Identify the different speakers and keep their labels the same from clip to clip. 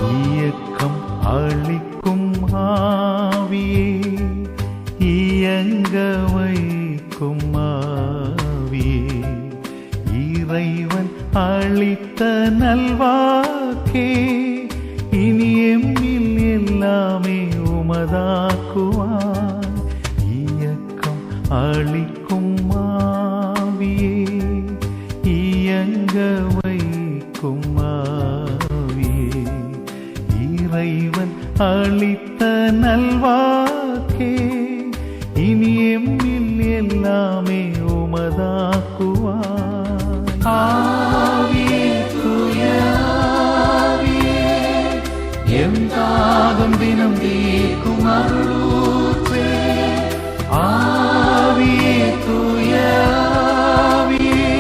Speaker 1: இயக்கம் அளிக்கும் ஆவியே, இயங்க வைக்கும் ஆவியே, இறைவன் அளித்த நல்வாக்கே, இனி எம்மில் எல்லாமே உமதாக்குவான். இயக்கம் அளிக்கும் ஆவியே, இயங்க வைக்கும் ஆவியே, இறைவன் அளித்த நல்வாக்கே, இனி எம்மில் எல்லாமே உமதாக்குவான். ஆவியே தூய ஆவியே, எம் தாகம் தினம் தீர்க்கும் அருளூற்றே. ஆவியே தூய ஆவியே,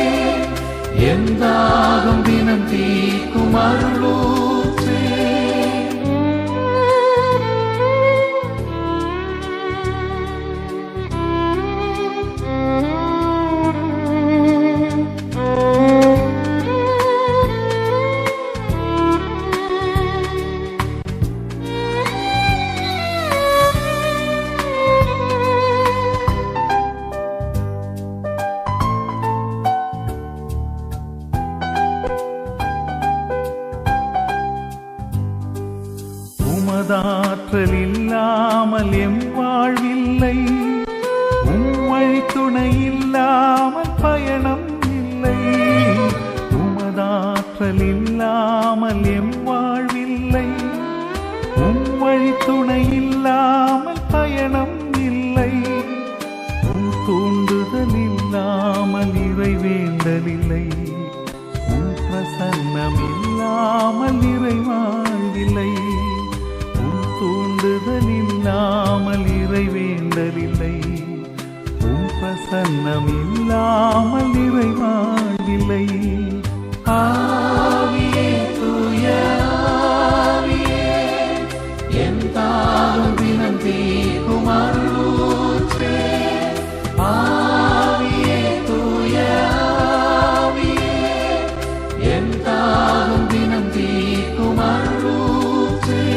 Speaker 1: எம் தாகம் தினம் தீர்க்கும் அருளூற்றே. உமதாற்றல் இல்லாமல் எம் வாழ்வில்லை, உம்வழி துணை இல்லாமல் பயணம் இல்லை. உமதாற்றல் இல்லாமல் எம் வாழ்வில்லை, உம்வழி துணை இல்லாமல் பயணம் இல்லை. உம் தூண்டுதல் இல்லாமல் இறைவேண்டலில்லை, உம் பிரசன்னம் இல்லாமல் இறைவாழ்வில்லை. தூண்டுதல் இல்லாமல் இறைவேண்டலில்லை, உம் பிரசன்னம் இல்லாமல் இறைவாழ்வில்லை. ஆவியே தூய ஆவியே, என் தாகம் தினம் தீர்க்கும் அருளூற்றே. ஆவியே தூய ஆவியே, என் தாகம் தினம் தீர்க்கும் அருளூற்றே.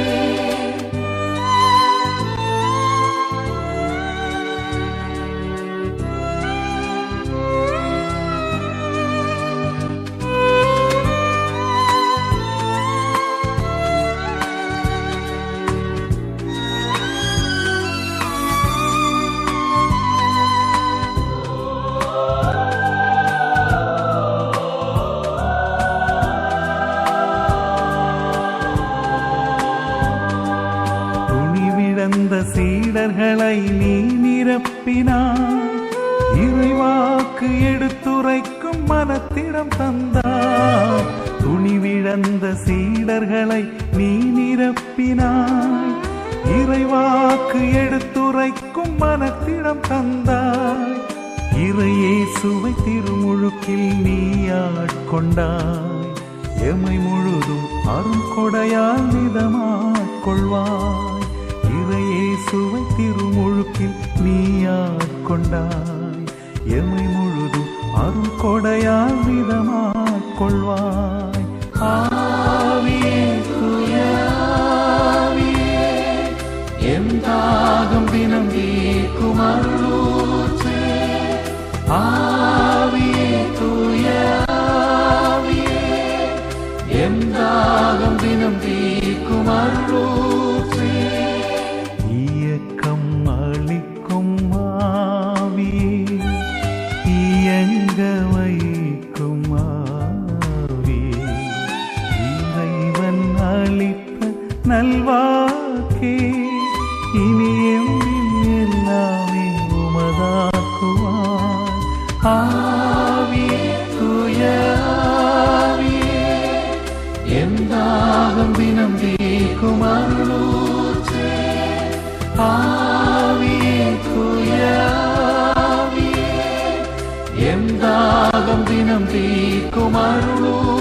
Speaker 1: சீடர்களை நீ நிரப்பினாய், இறைவாக்கு எடுத்துரைக்கும் மனத்திடம் தந்தாய். துணிவிழந்த சீடர்களை நீ நிரப்பினாய், இறைவாக்கு எடுத்துரைக்கும் மனத்திடம் தந்தாய். இறையேசுவை திருமுழுக்கில் நீ ஆட்கொண்டாய், எமை முழுதும் அருங்கொடையால் நிதமாட்கொள்வாய். இறையேசுவை திருமுழுக்கில் நீ ஆட்கொண்டாய், எமை முழுதும் அருங்கொடையால் நிதமாட்கொள்வாய். ஆவியே தூய ஆவியே, எம் தாகம் தினம் தீர்க்கும் அருளூற்றே. ஆவியே தூய ஆவியே, எம் தாகம் தினம் தீர்க்கும் அருளூற்றே. இயக்கம் அளிக்கும் ஆவியே, இயங்க வைக்கும் ஆவியே, இறைவன் அளித்த நல்வாக்கே, இனி எம்மில் எல்லாமே உமதாக்குவான். ஆவியே தூய ஆவியே, எம் தாகம் தினம் தீர்க்கும் அருளூற்றே. ஆவியே தூய ஆவியே, எம் தாகம் தினம் தீர்க்கும் அருளூற்றே.